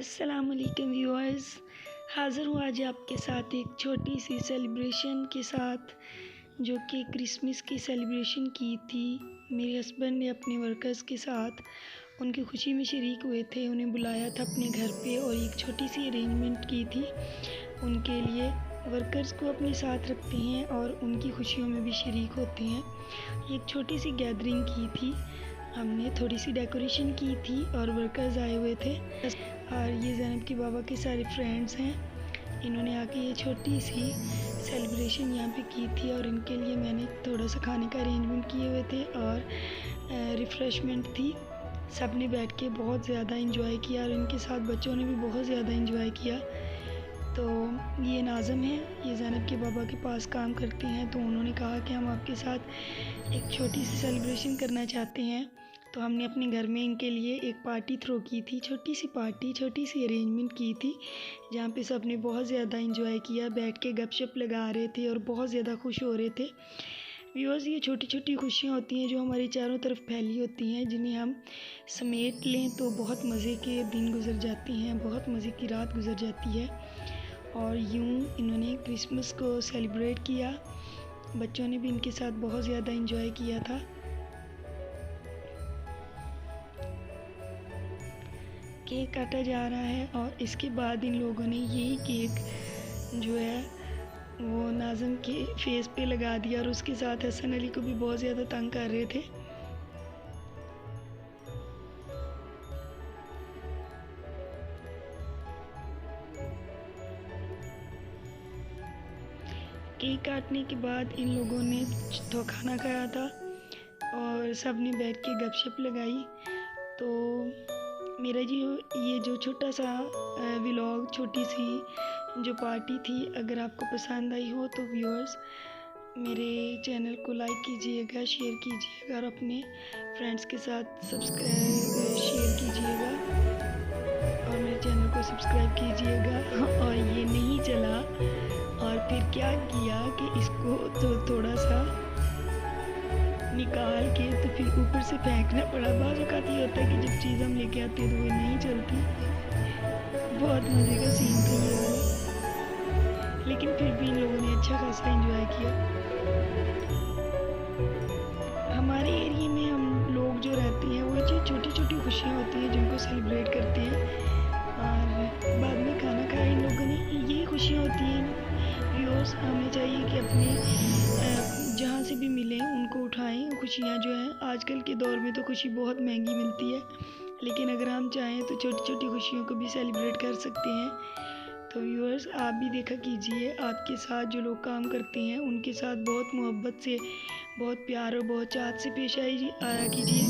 अस्सलामुअलैकुम व्यूअर्स, हाज़िर हूँ आज आपके साथ एक छोटी सी सेलिब्रेशन के साथ, जो कि क्रिसमस की सेलिब्रेशन की थी। मेरे हस्बैंड ने अपने वर्कर्स के साथ उनकी खुशी में शरीक हुए थे। उन्हें बुलाया था अपने घर पे और एक छोटी सी अरेंजमेंट की थी उनके लिए। वर्कर्स को अपने साथ रखते हैं और उनकी खुशियों में भी शरीक होते हैं। एक छोटी सी गैदरिंग की थी, हमने थोड़ी सी डेकोरेशन की थी और वर्कर्स आए हुए थे। और ये ज़ैनब के बाबा के सारे फ्रेंड्स हैं। इन्होंने आके ये छोटी सी सेलिब्रेशन यहाँ पे की थी और इनके लिए मैंने थोड़ा सा खाने का अरेंजमेंट किए हुए थे और रिफ़्रेशमेंट थी। सब ने बैठ के बहुत ज़्यादा इंजॉय किया और इनके साथ बच्चों ने भी बहुत ज़्यादा इंजॉय किया। तो ये नाज़म है, ये ज़ैनब के बाबा के पास काम करते हैं, तो उन्होंने कहा कि हम आपके साथ एक छोटी सी सेलिब्रेशन करना चाहते हैं। तो हमने अपने घर में इनके लिए एक पार्टी थ्रो की थी, छोटी सी पार्टी, छोटी सी अरेंजमेंट की थी, जहाँ पे सब ने बहुत ज़्यादा इंजॉय किया, बैठ के गपशप लगा रहे थे और बहुत ज़्यादा खुश हो रहे थे। व्यूअर्स, ये छोटी छोटी खुशियाँ होती हैं जो हमारी चारों तरफ फैली होती हैं, जिन्हें हम समेट लें तो बहुत मज़े के दिन गुजर जाते हैं, बहुत मज़े की रात गुजर जाती है। और यूँ इन्होंने क्रिसमस को सेलिब्रेट किया। बच्चों ने भी इनके साथ बहुत ज़्यादा इंजॉय किया था। केक काटा जा रहा है और इसके बाद इन लोगों ने यही केक जो है वो नाज़म के फेस पे लगा दिया और उसके साथ हसन अली को भी बहुत ज़्यादा तंग कर रहे थे। केक काटने के बाद इन लोगों ने तो खाना खाया था और सब ने बैठ के गपशप लगाई। तो मेरा ये जो छोटा सा व्लॉग, छोटी सी जो पार्टी थी, अगर आपको पसंद आई हो तो व्यूअर्स मेरे चैनल को लाइक कीजिएगा, शेयर कीजिएगा और अपने फ्रेंड्स के साथ शेयर कीजिएगा और मेरे चैनल को सब्सक्राइब कीजिएगा। और ये नहीं चला और फिर क्या किया कि इसको तो थोड़ा सा निकाल के तो फिर ऊपर से फेंकना पड़ा। बाज़ औक़ात ये होता है कि जब चीज़ हम लेके आते हैं तो वो नहीं चलती। बहुत मज़े का सीन था ये वाला, लेकिन फिर भी इन लोगों ने अच्छा खासा एंजॉय किया। हमारे एरिया में हम लोग जो रहते हैं वो जो छोटी छोटी खुशियाँ होती हैं जिनको सेलिब्रेट करते हैं और बाद में खाना खाया इन लोगों ने। यही खुशियाँ होती हैं व्यूअर्स, हमें चाहिए कि अपने जहाँ से भी मिलें उनको उठाएं। खुशियाँ जो हैं आजकल के दौर में तो खुशी बहुत महंगी मिलती है, लेकिन अगर हम चाहें तो छोटी छोटी खुशियों को भी सेलिब्रेट कर सकते हैं। तो व्यूअर्स, आप भी देखा कीजिए, आपके साथ जो लोग काम करते हैं उनके साथ बहुत मोहब्बत से, बहुत प्यार और बहुत चाहत से पेश आया कीजिए।